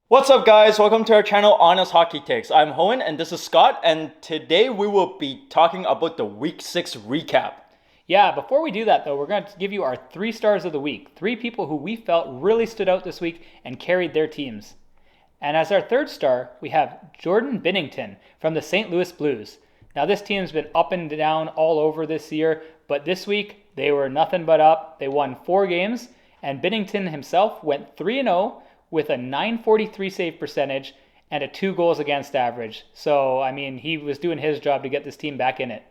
What's up, guys? Welcome to our channel, Honest Hockey Takes. I'm Hohen and this is Scott, and today we will be talking about the Week 6 recap. Yeah, before we do that though, we're going to give you our 3 stars of the week. 3 people who we felt really stood out this week and carried their teams. And as our 3rd star, we have Jordan Binnington from the St. Louis Blues. Now this team's been up and down all over this year, but this week they were nothing but up. They won 4 games, and Binnington himself went 3-0 with a .943 save percentage and a 2 goals against average. So, I mean, he was doing his job to get this team back in it.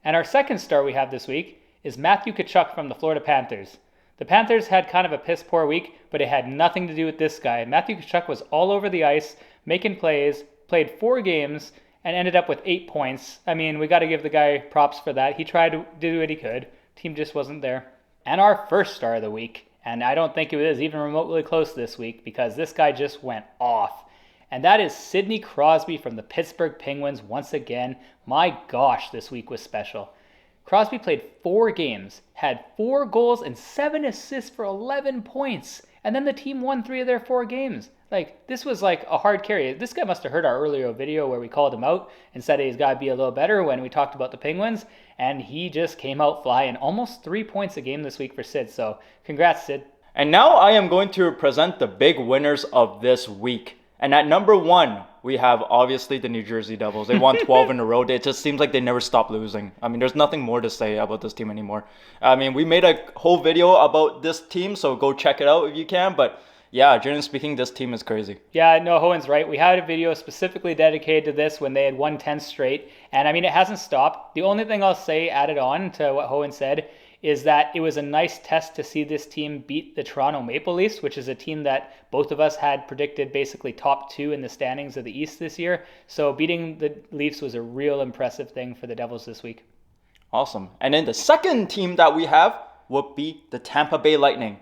And our 2nd star we have this week is Matthew Tkachuk from the Florida Panthers. The Panthers had kind of a piss poor week, but it had nothing to do with this guy. Matthew Tkachuk was all over the ice, making plays, played 4 games, and ended up with 8 points. I mean, we got to give the guy props for that. He tried to do what he could. Team just wasn't there. And our 1st star of the week, and I don't think it was even remotely close this week because this guy just went off. And that is Sidney Crosby from the Pittsburgh Penguins once again. My gosh, this week was special. Crosby played 4 games, had 4 goals and 7 assists for 11 points. And then the team won 3 of their 4 games. This was like a hard carry. This guy must have heard our earlier video where we called him out and said he's got to be a little better when we talked about the Penguins. And he just came out flying. Almost 3 points a game this week for Sid. So congrats, Sid. And now I am going to present the big winners of this week. And at number 1, we have obviously the New Jersey Devils. They won 12 in a row. It just seems like they never stop losing. I mean, there's nothing more to say about this team anymore. I mean, we made a whole video about this team, so go check it out if you can. But yeah, generally speaking, this team is crazy. Yeah, no, Hohen's right. We had a video specifically dedicated to this when they had won 10 straight. And I mean, it hasn't stopped. The only thing I'll say added on to what Hohen said is that it was a nice test to see this team beat the Toronto Maple Leafs, which is a team that both of us had predicted basically top 2 in the standings of the East this year. So beating the Leafs was a real impressive thing for the Devils this week. Awesome. And then the second team that we have would be the Tampa Bay Lightning.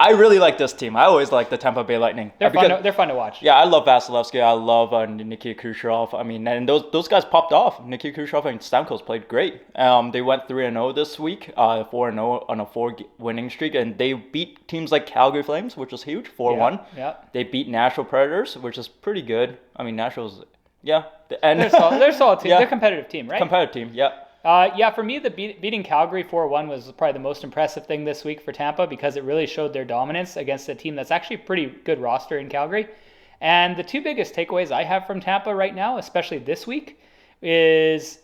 I really like this team. I always like the Tampa Bay Lightning. They're fun to watch. Yeah, I love Vasilevsky. I love Nikita Kucherov. I mean, and those guys popped off. Nikita Kucherov and Stamkos played great. They went 3-0 this week, 4-0 on a 4-winning streak, and they beat teams like Calgary Flames, which was huge, 4-1. Yeah. They beat Nashville Predators, which is pretty good. I mean, Nashville's, yeah. And they're a solid team. Yeah. They're a competitive team, right? Competitive team, yeah. For me, beating Calgary 4-1 was probably the most impressive thing this week for Tampa because it really showed their dominance against a team that's actually a pretty good roster in Calgary. And the 2 biggest takeaways I have from Tampa right now, especially this week, is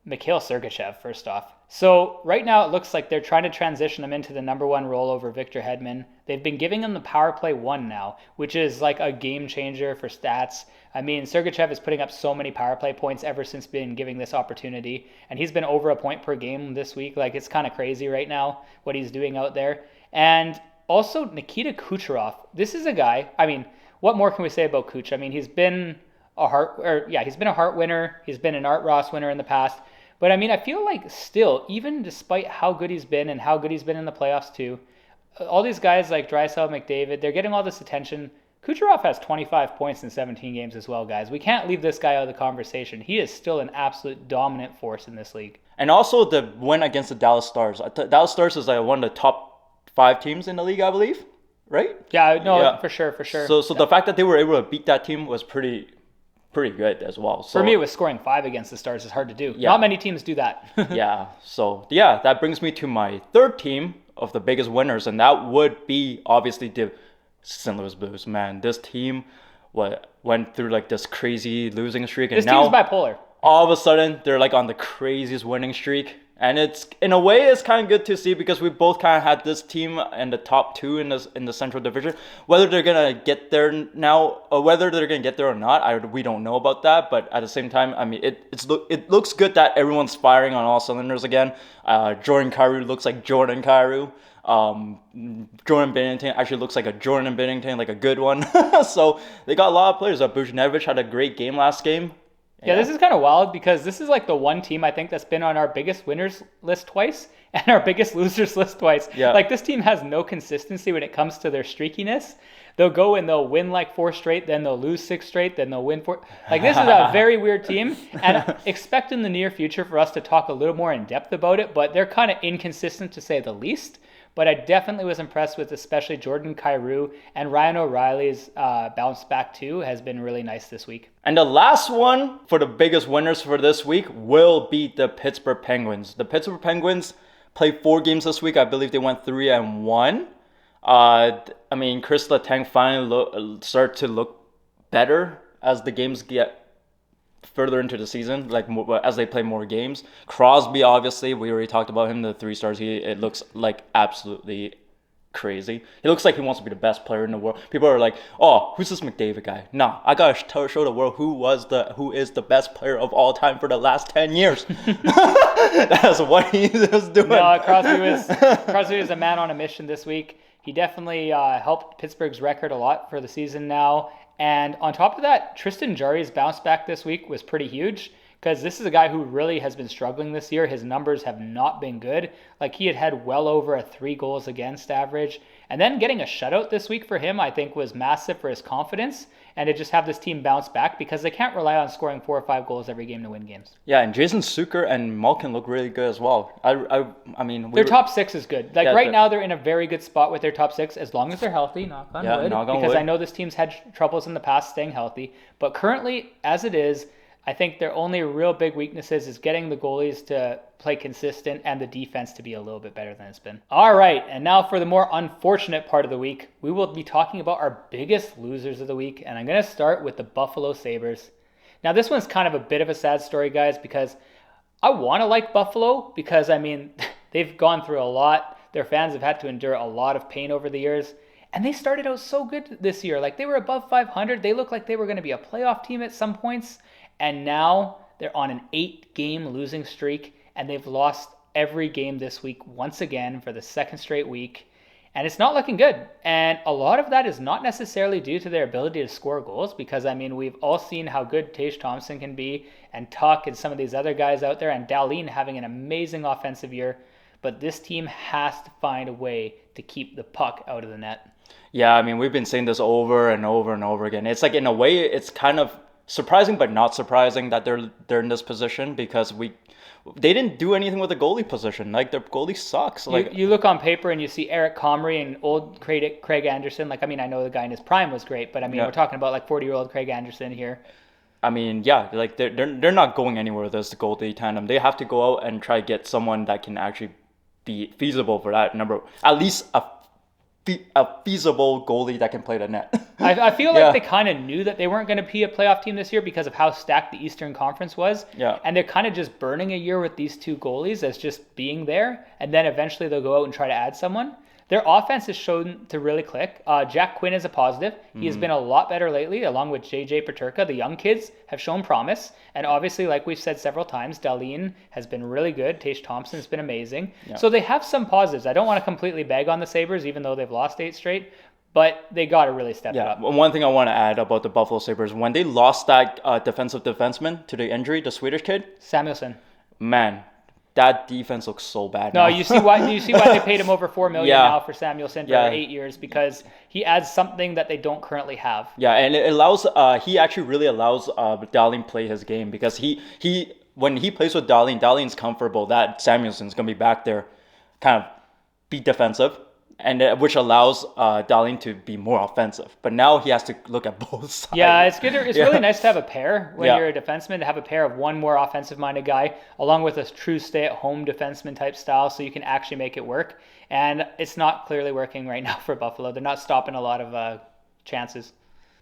Mikhail Sergachev, first off. So right now it looks like they're trying to transition him into the number 1 role over Victor Hedman. They've been giving him the power play 1 now, which is like a game changer for stats. I mean, Sergachev is putting up so many power play points ever since being given this opportunity. And he's been over a point per game this week. Like, it's kind of crazy right now what he's doing out there. And also Nikita Kucherov. This is a guy, I mean, what more can we say about Kuch? I mean, he's been a Hart winner. He's been an Art Ross winner in the past. But I mean, I feel like still, even despite how good he's been and how good he's been in the playoffs too, all these guys like Draisaitl, McDavid, they're getting all this attention. Kucherov has 25 points in 17 games as well, guys. We can't leave this guy out of the conversation. He is still an absolute dominant force in this league. And also the win against the Dallas Stars. Dallas Stars is one of the top 5 teams in the league, I believe, right? Yeah, no, yeah. For sure. So the fact that they were able to beat that team was pretty good as well. So, for me, it was scoring 5 against the Stars is hard to do. Yeah. Not many teams do that. Yeah. So, yeah, that brings me to my 3rd team of the biggest winners, and that would be obviously the St. Louis Blues. Man, this team went through like this crazy losing streak, and this now team's bipolar. All of a sudden, they're like on the craziest winning streak. And it's, in a way, it's kind of good to see because we both kind of had this team in the top 2 in the Central Division. Whether they're gonna get there now, or whether they're gonna get there or not, we don't know about that. But at the same time, I mean, it looks good that everyone's firing on all cylinders again. Jordan Kyrou looks like Jordan Kyrou. Jordan Binnington actually looks like a Jordan Binnington, like a good one. So they got a lot of players. Buchnevich had a great game last game. Yeah, this is kind of wild because this is like the one team I think that's been on our biggest winners list twice and our biggest losers list twice. Yeah. Like, this team has no consistency when it comes to their streakiness. They'll go and they'll win like 4 straight, then they'll lose 6 straight, then they'll win 4. Like, this is a very weird team, and expect in the near future for us to talk a little more in depth about it, but they're kind of inconsistent to say the least. but I definitely was impressed with especially Jordan Kyrou, and Ryan O'Reilly's bounce back too has been really nice this week. And the last one for the biggest winners for this week will be the Pittsburgh Penguins. The Pittsburgh Penguins played 4 games this week. I believe they went 3-1. Chris Letang finally started to look better as the games get further into the season, like as they play more games. Crosby, obviously, we already talked about him, the 3 stars. It looks like absolutely crazy. He looks like he wants to be the best player in the world. People are like, "Oh, who's this McDavid guy?" Nah, I gotta show the world who is the best player of all time for the last 10 years. That's what he was doing. No, Crosby was a man on a mission this week. He definitely helped Pittsburgh's record a lot for the season now. And on top of that, Tristan Jarry's bounce back this week was pretty huge, because this is a guy who really has been struggling this year. His numbers have not been good. Like, he had well over a 3 goals against average. And then getting a shutout this week for him, I think, was massive for his confidence. And to just have this team bounce back, because they can't rely on scoring 4 or 5 goals every game to win games. Yeah, and Jason Zucker and Malkin look really good as well. Their top 6 is good. Like, right now, they're in a very good spot with their top 6, as long as they're healthy, knock on wood. Because I know this team's had troubles in the past staying healthy. But currently, as it is, I think their only real big weaknesses is getting the goalies to play consistent and the defense to be a little bit better than it's been. All right, and now for the more unfortunate part of the week, we will be talking about our biggest losers of the week, and I'm going to start with the Buffalo Sabres. Now, this one's kind of a bit of a sad story, guys, because I want to like Buffalo because, they've gone through a lot. Their fans have had to endure a lot of pain over the years. And they started out so good this year. Like, they were above 500. They looked like they were going to be a playoff team at some points. And now they're on an 8-game losing streak, and they've lost every game this week once again for the 2nd straight week. And it's not looking good. And a lot of that is not necessarily due to their ability to score goals, because, we've all seen how good Tage Thompson can be, and Tuck and some of these other guys out there, and Dahlin having an amazing offensive year. But this team has to find a way to keep the puck out of the net. Yeah, we've been saying this over and over and over again. It's like, in a way, it's kind of surprising but not surprising that they're in this position, because they didn't do anything with the goalie position. Like, their goalie sucks. Like, you look on paper and you see Eric Comrie and old Craig Anderson. Like, I know the guy in his prime was great, but we're talking about like 40-year-old Craig Anderson here. Like, they're not going anywhere with this goalie tandem. They have to go out and try to get someone that can actually be feasible for that number, at least a feasible goalie that can play the net. I feel like they kind of knew that they weren't going to be a playoff team this year because of how stacked the Eastern Conference was. Yeah. And they're kind of just burning a year with these 2 goalies as just being there. And then eventually they'll go out and try to add someone. Their offense has shown to really click. Jack Quinn is a positive. He has been a lot better lately, along with JJ Peterka. The young kids have shown promise. And obviously, like we've said several times, Dahlin has been really good. Tage Thompson has been amazing. Yeah. So they have some positives. I don't want to completely bag on the Sabres, even though they've lost 8 straight. But they got to really step it up. One thing I want to add about the Buffalo Sabres, when they lost that defensive defenseman to the injury, the Swedish kid, Samuelsson. Man, that defense looks so bad now. No, you see why they paid him over $4 million now for Samuelsson for 8 years, because he adds something that they don't currently have. Yeah, and it allows he actually really allows Dahlin play his game, because he when he plays with Dahlin's comfortable that Samuelsson's gonna be back there, kind of be defensive, and which allows Dahlin to be more offensive. But now he has to look at both sides. Yeah, it's good. It's really nice to have a pair when you're a defenseman, to have a pair of one more offensive-minded guy, along with a true stay-at-home defenseman type style, so you can actually make it work. And it's not clearly working right now for Buffalo. They're not stopping a lot of chances.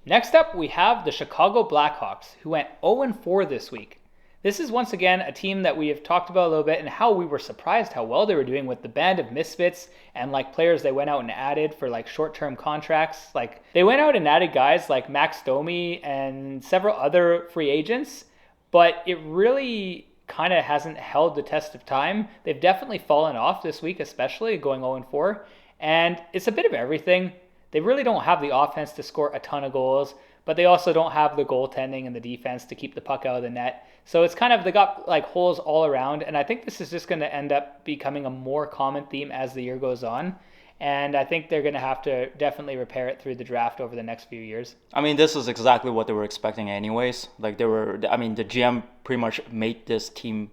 Next up, we have the Chicago Blackhawks, who went 0-4 this week. This is once again a team that we have talked about a little bit, and how we were surprised how well they were doing with the band of misfits and like players they went out and added for like short-term contracts. Like, they went out and added guys like Max Domi and several other free agents, but it really kind of hasn't held the test of time. They've definitely fallen off this week, especially going 0-4, and it's a bit of everything. They really don't have the offense to score a ton of goals, but they also don't have the goaltending and the defense to keep the puck out of the net. So it's kind of, they got like holes all around, and I think this is just going to end up becoming a more common theme as the year goes on. And I think they're going to have to definitely repair it through the draft over the next few years. This is exactly what they were expecting anyways. Like, the GM pretty much made this team,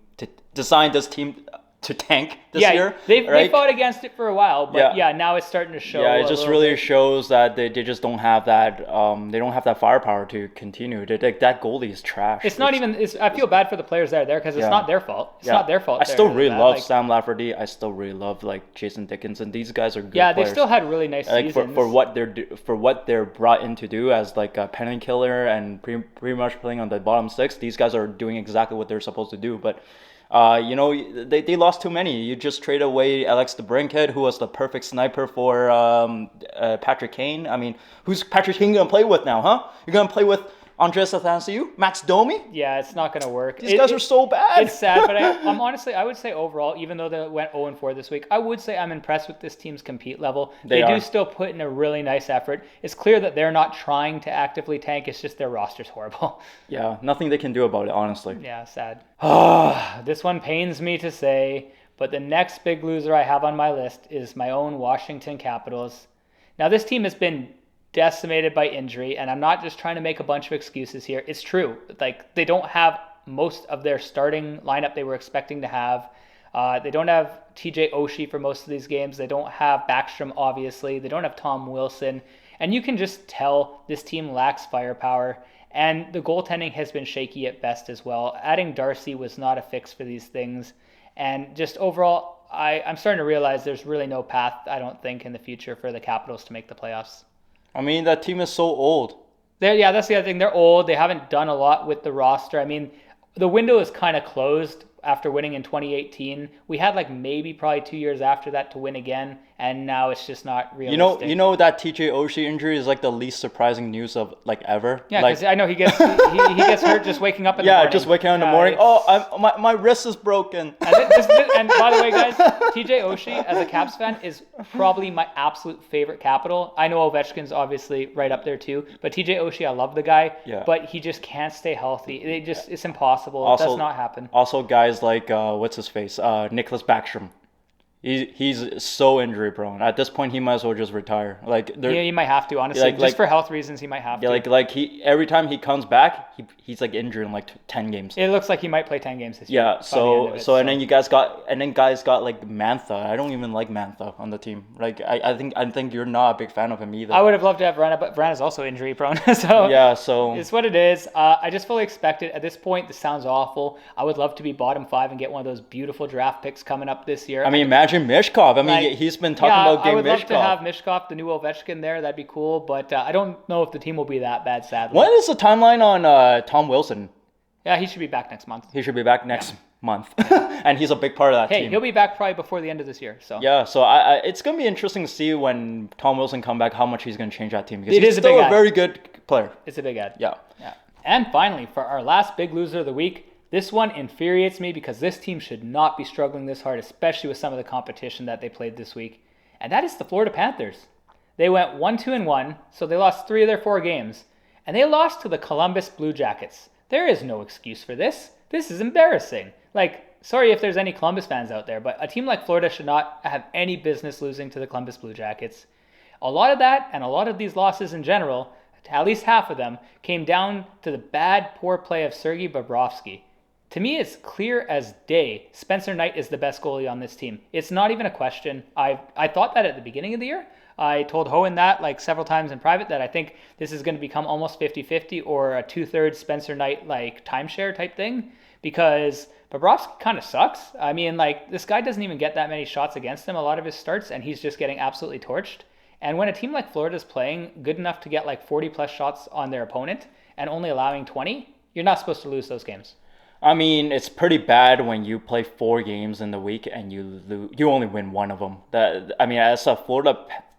designed this team to tank this year. They fought against it for a while, but now it's starting to show. Yeah, it just really shows that they just don't have that. They don't have that firepower to continue. That goalie is trash. It's not even. I feel bad for the players that are there because it's not their fault. It's not their fault. I still really love Sam Lafferty. I still really love Jason Dickinson. These guys are good players. They still had really nice seasons. For what they're brought in to do as a penalty killer and pretty much playing on the bottom six. These guys are doing exactly what they're supposed to do, but. They lost too many. You just trade away Alex DeBrincat, who was the perfect sniper for Patrick Kane. I mean, who's Patrick Kane going to play with now, huh? You're going to play with Andres Athanasiou? Max Domi? Yeah, it's not going to work. These guys are so bad. It's sad, but I'm honestly, I would say overall, even though they went 0-4 this week, I would say I'm impressed with this team's compete level. They do still put in a really nice effort. It's clear that they're not trying to actively tank. It's just their roster's horrible. Yeah, nothing they can do about it, honestly. Yeah, sad. This one pains me to say, but the next big loser I have on my list is my own Washington Capitals. Now, this team has been decimated by injury, and I'm not just trying to make a bunch of excuses here. It's true. They don't have most of their starting lineup they were expecting to have. They don't have TJ Oshie for most of these games. They don't have Backstrom, obviously. They don't have Tom Wilson. And you can just tell this team lacks firepower. And the goaltending has been shaky at best as well. Adding Darcy was not a fix for these things. And just overall, I'm starting to realize there's really no path, I don't think, in the future for the Capitals to make the playoffs. I mean, that team is so old. That's the other thing. They're old. They haven't done a lot with the roster. I mean, the window is kind of closed after winning in 2018. We had maybe probably 2 years after that to win again, and now it's just not realistic. You know that TJ Oshie injury is the least surprising news of ever. Yeah, because I know he gets he gets hurt just waking up in the morning. Yeah, just waking up in the morning. Oh, my wrist is broken. And by the way, guys, TJ Oshie as a Caps fan is probably my absolute favorite Capital. I know Ovechkin's obviously right up there too, but TJ Oshie, I love the guy. Yeah. But he just can't stay healthy. It's impossible. It does not happen. Also, guys like what's his face, Nicholas Backstrom. He's so injury prone. At this point, he might as well just retire. He might have to, honestly. Just for health reasons, he might have to. He every time he comes back, he's injured in 10 games. It looks like he might play 10 games this year. Yeah. So and then guys got Mantha. I don't even like Mantha on the team. I think you're not a big fan of him either. I would have loved to have Vrana, but Vrana's also injury prone. So it's what it is. I just fully expect it. At this point, this sounds awful. I would love to be bottom 5 and get one of those beautiful draft picks coming up this year. I mean, imagine Mishkov. I mean, he's been talking about getting Mishkov. I would love to have Mishkov, the new Ovechkin there. That'd be cool. But I don't know if the team will be that bad, sadly. What is the timeline on Tom Wilson? Yeah, he should be back next month. He should be back next month. And he's a big part of that team. Hey, he'll be back probably before the end of this year. So yeah, so it's going to be interesting to see when Tom Wilson come back how much he's going to change that team. Because he's still a very good player. It's a big ad. Yeah. And finally, for our last big loser of the week, this one infuriates me because this team should not be struggling this hard, especially with some of the competition that they played this week. And that is the Florida Panthers. They went 1-2-1, so they lost 3 of their 4 games. And they lost to the Columbus Blue Jackets. There is no excuse for this. This is embarrassing. Sorry if there's any Columbus fans out there, but a team like Florida should not have any business losing to the Columbus Blue Jackets. A lot of that, and a lot of these losses in general, at least half of them, came down to the poor play of Sergei Bobrovsky. To me, it's clear as day Spencer Knight is the best goalie on this team. It's not even a question. I thought that at the beginning of the year. I told Hohen that several times in private that I think this is going to become almost 50-50 or a 2/3 Spencer Knight timeshare type thing because Bobrovsky kind of sucks. I mean, this guy doesn't even get that many shots against him a lot of his starts, and he's just getting absolutely torched. And when a team like Florida is playing good enough to get 40+ shots on their opponent and only allowing 20, you're not supposed to lose those games. I mean, it's pretty bad when you play 4 games in the week and you only win 1 of them.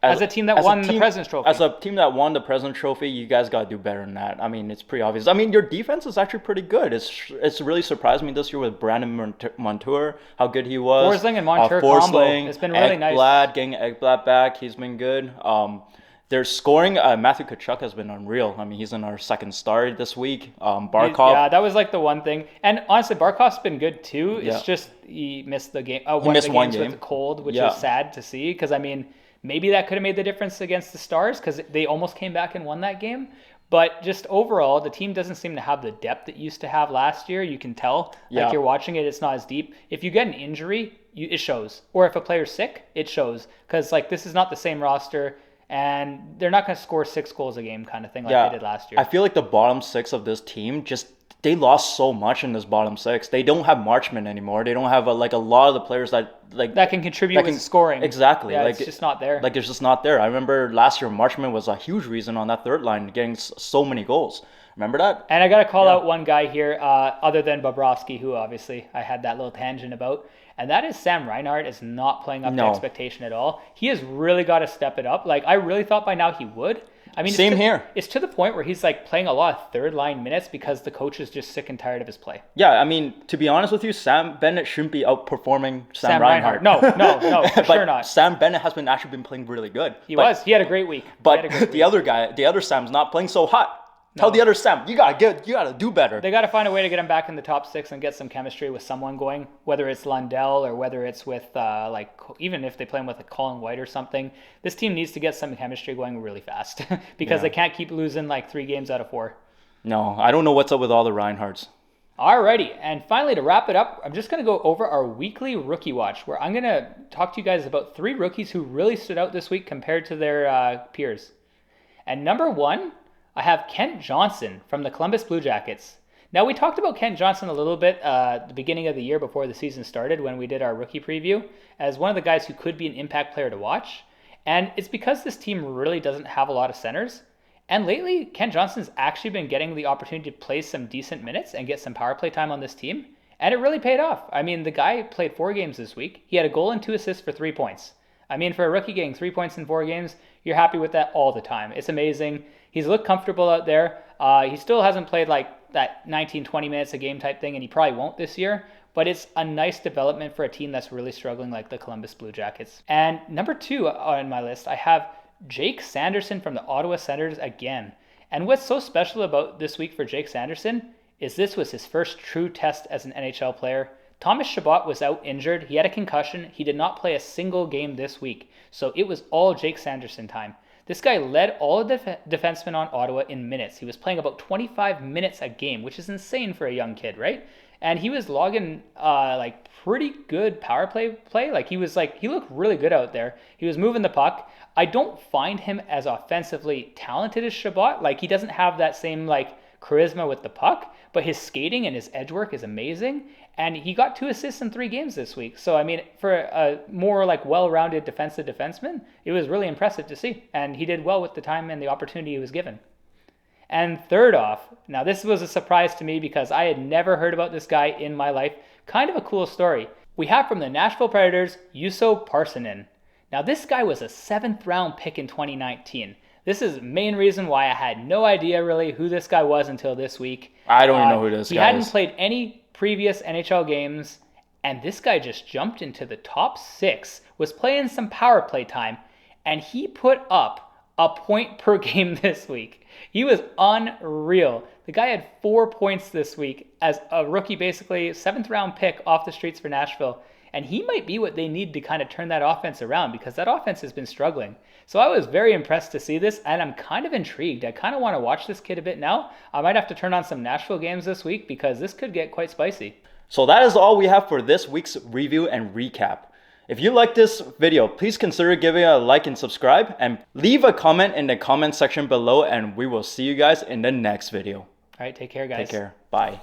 As a team that won the President's Trophy. As a team that won the President's Trophy, you guys got to do better than that. I mean, it's pretty obvious. I mean, your defense is actually pretty good. It's really surprised me this year with Brandon Montour, how good he was. Forsling and Montour combo. It's been really nice. Getting Ekblad back, he's been good. Their scoring, Matthew Tkachuk has been unreal. I mean, he's in our second star this week. Barkov. That was the one thing. And honestly, Barkov's been good too. It's just he missed the game. One of the games with the cold, which is sad to see. Because, I mean, maybe that could have made the difference against the Stars because they almost came back and won that game. But just overall, the team doesn't seem to have the depth it used to have last year. You can tell. Yeah. Like you're watching it, it's not as deep. If you get an injury, it shows. Or if a player's sick, it shows. Because like this is not the same roster, and they're not going to score 6 goals a game kind of thing like they did last year. I feel like the bottom 6 of this team they lost so much in this bottom 6. They don't have Marchman anymore. They don't have a lot of the players that can contribute with scoring. Exactly. Yeah, it's just not there. Like it's just not there. I remember last year Marchman was a huge reason on that third line getting so many goals. Remember that? And I got to call out one guy here, other than Bobrovsky, who obviously I had that little tangent about, and that is Sam Reinhart is not playing up to expectation at all. He has really got to step it up. Like I really thought by now he would. I mean, same here. It's to the point where he's like playing a lot of third line minutes because the coach is just sick and tired of his play. Yeah, I mean, to be honest with you, Sam Bennett shouldn't be outperforming Sam Reinhart. No, for sure not. Sam Bennett has actually been playing really good. He had a great week. But the other Sam's not playing so hot. Tell the other Sam, you gotta do better. They got to find a way to get him back in the top 6 and get some chemistry with someone going, whether it's Lundell or whether it's with even if they play him with a Colin White or something. This team needs to get some chemistry going really fast because they can't keep losing like 3 games out of 4. No, I don't know what's up with all the Reinhardts. Alrighty, and finally to wrap it up, I'm just going to go over our weekly rookie watch where I'm going to talk to you guys about 3 rookies who really stood out this week compared to their peers. And number 1, I have Kent Johnson from the Columbus Blue Jackets. Now, we talked about Kent Johnson a little bit at the beginning of the year before the season started when we did our rookie preview as one of the guys who could be an impact player to watch. And it's because this team really doesn't have a lot of centers. And lately, Kent Johnson's actually been getting the opportunity to play some decent minutes and get some power play time on this team. And it really paid off. I mean, the guy played 4 games this week. He had a goal and 2 assists for 3 points. I mean, for a rookie getting 3 points in 4 games, you're happy with that all the time. It's amazing. He's looked comfortable out there. He still hasn't played like that 19, 20 minutes a game type thing, and he probably won't this year. But it's a nice development for a team that's really struggling like the Columbus Blue Jackets. And number 2 on my list, I have Jake Sanderson from the Ottawa Senators again. And what's so special about this week for Jake Sanderson is this was his first true test as an NHL player. Thomas Chabot was out injured. He had a concussion. He did not play a single game this week. So it was all Jake Sanderson time. This guy led all of the defensemen on Ottawa in minutes. He was playing about 25 minutes a game, which is insane for a young kid, right? And he was logging pretty good power play. Like he looked really good out there. He was moving the puck. I don't find him as offensively talented as Chabot. Like he doesn't have that same charisma with the puck, but his skating and his edge work is amazing. And he got 2 assists in 3 games this week. So, I mean, for a more well-rounded defensive defenseman, it was really impressive to see. And he did well with the time and the opportunity he was given. And third off, now this was a surprise to me because I had never heard about this guy in my life. Kind of a cool story. We have from the Nashville Predators, Juuso Parssinen. Now, this guy was a 7th round pick in 2019. This is the main reason why I had no idea really who this guy was until this week. I don't even know who this guy is. He hadn't played any previous NHL games, and this guy just jumped into the top 6, was playing some power play time, and he put up a point per game this week. He was unreal. The guy had 4 points this week as a rookie, basically 7th round pick off the streets for Nashville. And he might be what they need to kind of turn that offense around because that offense has been struggling. So I was very impressed to see this, and I'm kind of intrigued. I kind of want to watch this kid a bit now. I might have to turn on some Nashville games this week because this could get quite spicy. So that is all we have for this week's review and recap. If you like this video, please consider giving it a like and subscribe, and leave a comment in the comment section below, and we will see you guys in the next video. All right, take care, guys. Take care. Bye.